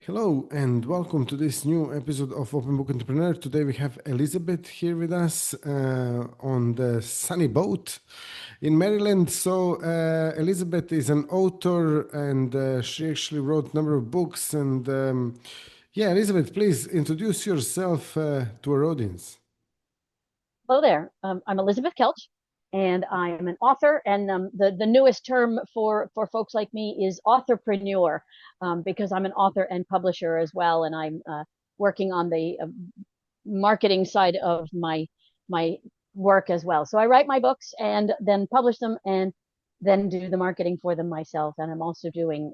Hello and welcome to this new episode of Open Book Entrepreneur. Today we have Elizabeth here with us on the sunny boat in Maryland. So Elizabeth is an author and she actually wrote a number of books. And yeah, Elizabeth, please introduce yourself to our audience. Hello there. I'm Elizabeth Kelch, and I am an author. And the newest term for folks like me is authorpreneur, because I'm an author and publisher as well, and I'm working on the marketing side of my work as well. So I write my books and then publish them, and then do the marketing for them myself. And I'm also doing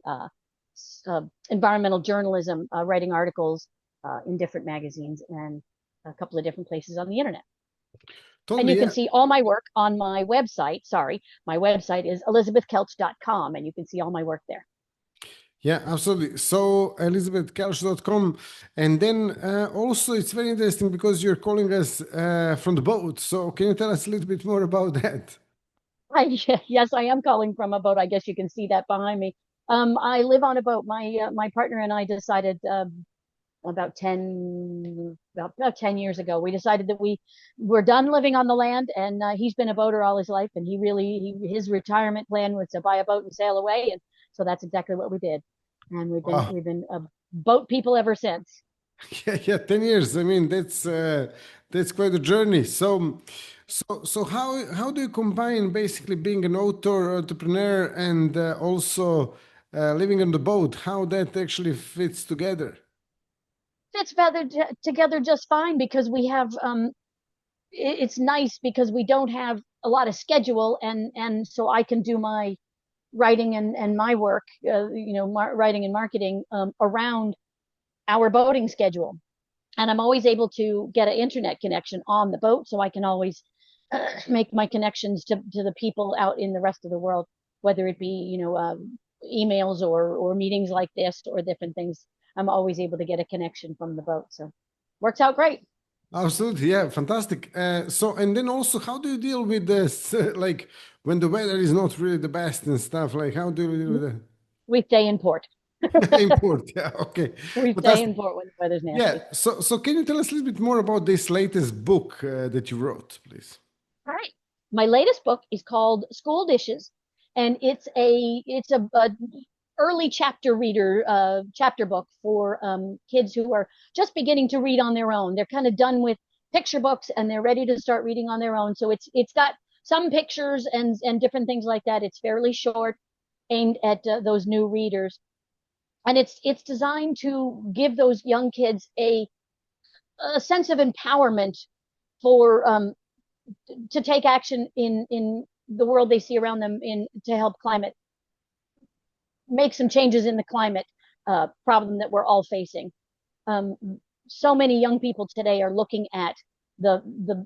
environmental journalism, writing articles in different magazines and a couple of different places on the internet. And Totally, you can yeah. see all my work on my website. Sorry, my website is elizabethkelch.com, and you can see all my work there. Yeah, absolutely. So elizabethkelch.com. And then also it's very interesting because you're calling us from the boat. So can you tell us a little bit more about that? Yes, I am calling from a boat. I guess you can see that behind me. I live on a boat. My partner and I decided about 10 years ago, we decided that we were done living on the land, and he's been a boater all his life, and his retirement plan was to buy a boat and sail away, and so that's exactly what we did, and we've been Wow. we've been boat people ever since. Yeah, yeah, 10 years. I mean, that's quite a journey. So how do you combine basically being an author, entrepreneur, and also living on the boat? How that actually fits together? Fits better together just fine, because we have it's nice because we don't have a lot of schedule, and so I can do my writing and my work, writing and marketing, around our boating schedule. And I'm always able to get an internet connection on the boat, so I can always make my connections to the people out in the rest of the world, whether it be emails or meetings like this or different things. I'm always able to get a connection from the boat, so works out great. Absolutely, yeah, fantastic. So, and then also, how do you deal with this, like when the weather is not really the best and stuff? Like, how do you deal with that? We stay in port. Import, yeah, okay, We stay fantastic. in port when the weather's nasty. Yeah, so can you tell us a little bit more about this latest book that you wrote, please? All right. My latest book is called School Dishes, and it's a early chapter reader chapter book for kids who are just beginning to read on their own. They're kind of done with picture books and they're ready to start reading on their own. So it's got some pictures and different things like that. It's fairly short, aimed at those new readers, and it's designed to give those young kids a sense of empowerment for to take action in the world they see around them, in to help climate make some changes in the climate problem that we're all facing. Um, so many young people today are looking at the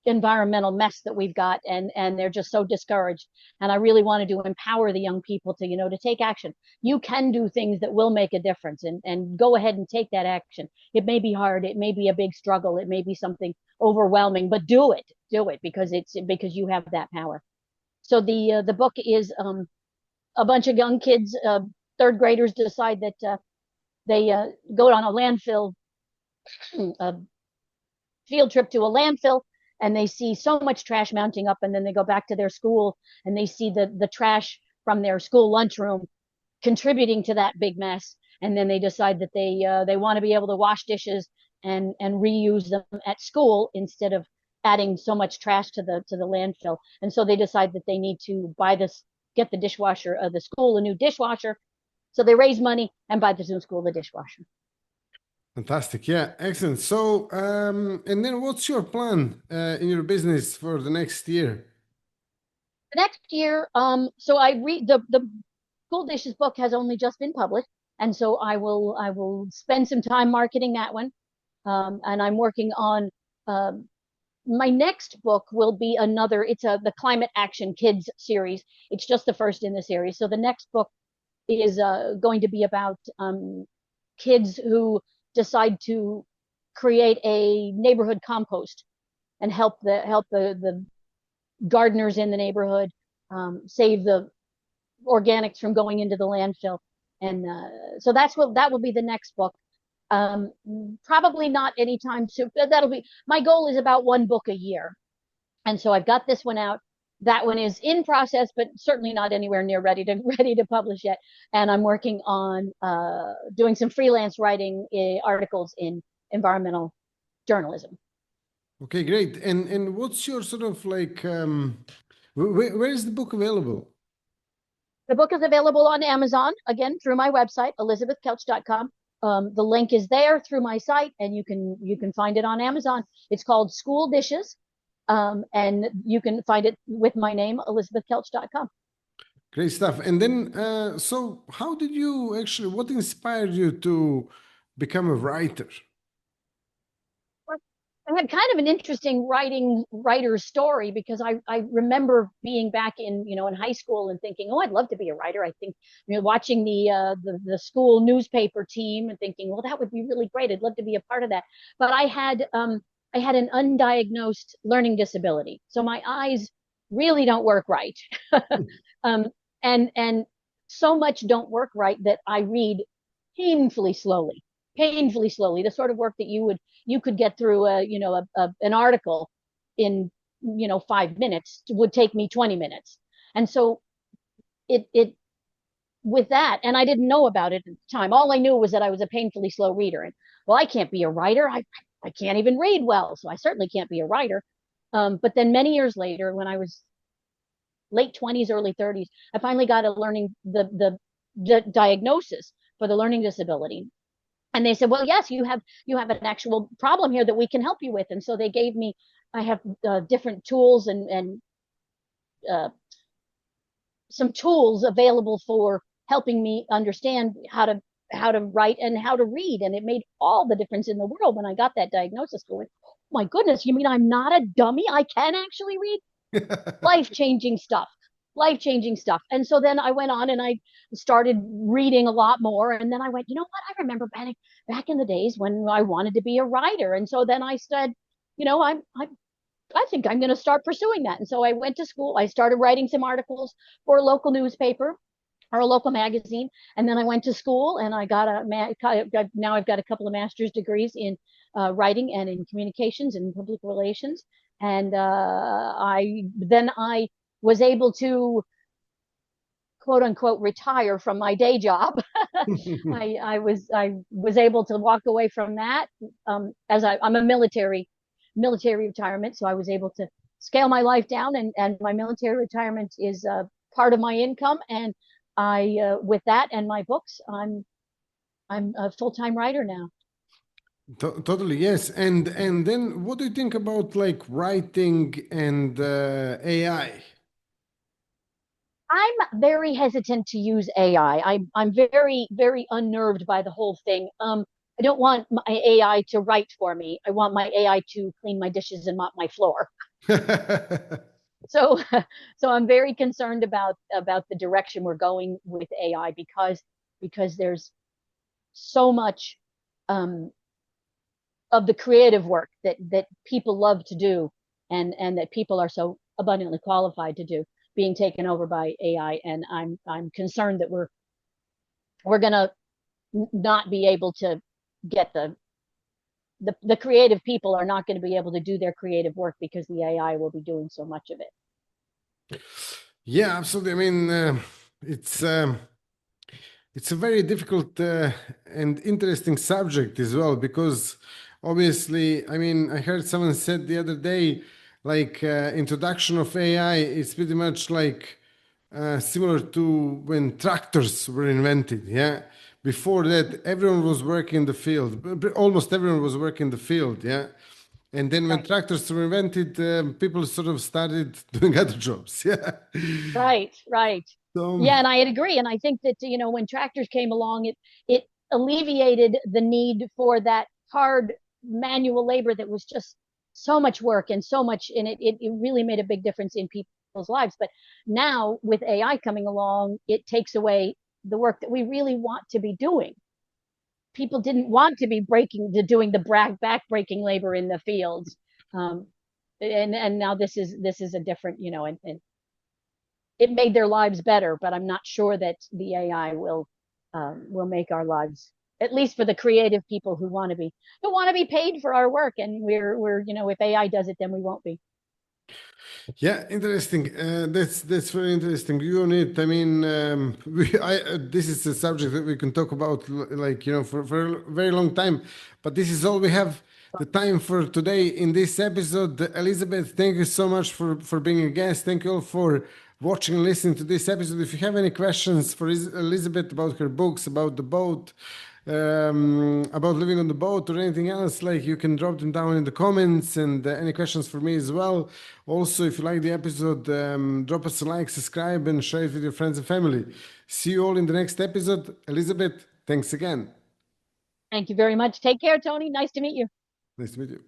environmental mess that we've got, and they're just so discouraged. And I really wanted to empower the young people to to take action. You can do things that will make a difference, and go ahead and take that action. It may be hard, it may be a big struggle, it may be something overwhelming, but do it, because you have that power. So the book is a bunch of young kids, third graders, decide that they go on a landfill, a field trip to a landfill, and they see so much trash mounting up, and then they go back to their school and they see the trash from their school lunchroom contributing to that big mess, and then they decide that they want to be able to wash dishes and reuse them at school instead of adding so much trash to the landfill. And so they decide that they need to get the dishwasher, the school, a new dishwasher. So they raise money and buy the new school the dishwasher. Fantastic, yeah, excellent. So, and then what's your plan in your business for the next year? The next year, so I read the school dishes book has only just been published, and so I will spend some time marketing that one. And I'm working on um, my next book will be another. It's the Climate Action Kids series. It's just the first in the series. So the next book is going to be about kids who decide to create a neighborhood compost and help the gardeners in the neighborhood, save the organics from going into the landfill, And so that will be the next book. Um, Probably not anytime soon. That'll be my goal is about one book a year. And so I've got this one out. That one is in process, but certainly not anywhere near ready to publish yet. And I'm working on doing some freelance writing articles in environmental journalism. Okay, great. And what's your sort of like where is the book available? The book is available on Amazon, again, through my website, elizabethkelch.com. The link is there through my site, and you can find it on Amazon. It's called School Dishes, and you can find it with my name, elizabethkelch.com. Great stuff. And then, so how did you actually, what inspired you to become a writer? I had kind of an interesting writer's story because I remember being back in in high school and thinking, oh, I'd love to be a writer. I think watching the school newspaper team and thinking, well, that would be really great. I'd love to be a part of that. But I had an undiagnosed learning disability, so my eyes really don't work right, um, and so much don't work right that I read painfully slowly, painfully slowly. The sort of work that you could get through an article in 5 minutes would take me 20 minutes. And so it with that, and I didn't know about it at the time. All I knew was that I was a painfully slow reader, and well, I can't be a writer. I can't even read well, so I certainly can't be a writer. But then many years later, when I was late 20s, early 30s, I finally got a learning the diagnosis for the learning disability. And they said, well, yes, you have an actual problem here that we can help you with. And so they gave me, I have different tools and uh, some tools available for helping me understand how to write and how to read. And it made all the difference in the world when I got that diagnosis. Going, oh my goodness, you mean I'm not a dummy? I can actually read. Life changing stuff, life changing stuff. And so then I went on and I started reading a lot more. And then I went, you know what? I remember back in the days when I wanted to be a writer. And so then I said, I think I'm going to start pursuing that. And so I went to school. I started writing some articles for a local newspaper or a local magazine. And then I went to school and I got now I've got a couple of master's degrees in writing and in communications and public relations. And I was able to quote unquote retire from my day job. I was able to walk away from that as I'm a military retirement, so I was able to scale my life down, and my military retirement is part of my income. And I with that and my books, I'm a full-time writer now. Totally, yes. And then what do you think about like writing and AI? I'm very hesitant to use AI. I'm very unnerved by the whole thing. I don't want my AI to write for me. I want my AI to clean my dishes and mop my floor. So so I'm very concerned about the direction we're going with AI because there's so much um, of the creative work that people love to do and that people are so abundantly qualified to do being taken over by AI. And I'm concerned that we're gonna not be able to get the creative people are not going to be able to do their creative work because the AI will be doing so much of it. Yeah, absolutely. I mean, it's a very difficult and interesting subject as well because obviously, I mean, I heard someone said the other day, like introduction of AI is pretty much like similar to when tractors were invented. Yeah, before that, everyone was working in the field. Almost everyone was working in the field. Yeah, and then when Right. tractors were invented, people sort of started doing other jobs. Yeah. Right, right. So Yeah, and I'd agree. And I think that, when tractors came along, it alleviated the need for that hard manual labor that was just so much work and so much, and it really made a big difference in people's lives. But now with AI coming along, it takes away the work that we really want to be doing. People didn't want to be doing the back breaking labor in the fields. Um, and now this is a different, and it made their lives better, but I'm not sure that the AI will. will make our lives, at least for the creative people who want to be paid for our work. And we're if AI does it, then we won't be. Yeah, interesting. That's very interesting. You need. I mean, this is a subject that we can talk about, like for a very long time. But this is all we have the time for today in this episode. Elizabeth, thank you so much for being a guest. Thank you all for watching and listening to this episode. If you have any questions for Elizabeth about her books, about the boat, about living on the boat or anything else, like, you can drop them down in the comments, and any questions for me as well. Also, if you like the episode, drop us a like, subscribe, and share it with your friends and family. See you all in the next episode. Elizabeth, thanks again. Thank you very much. Take care, Tony. Nice to meet you. Nice to meet you.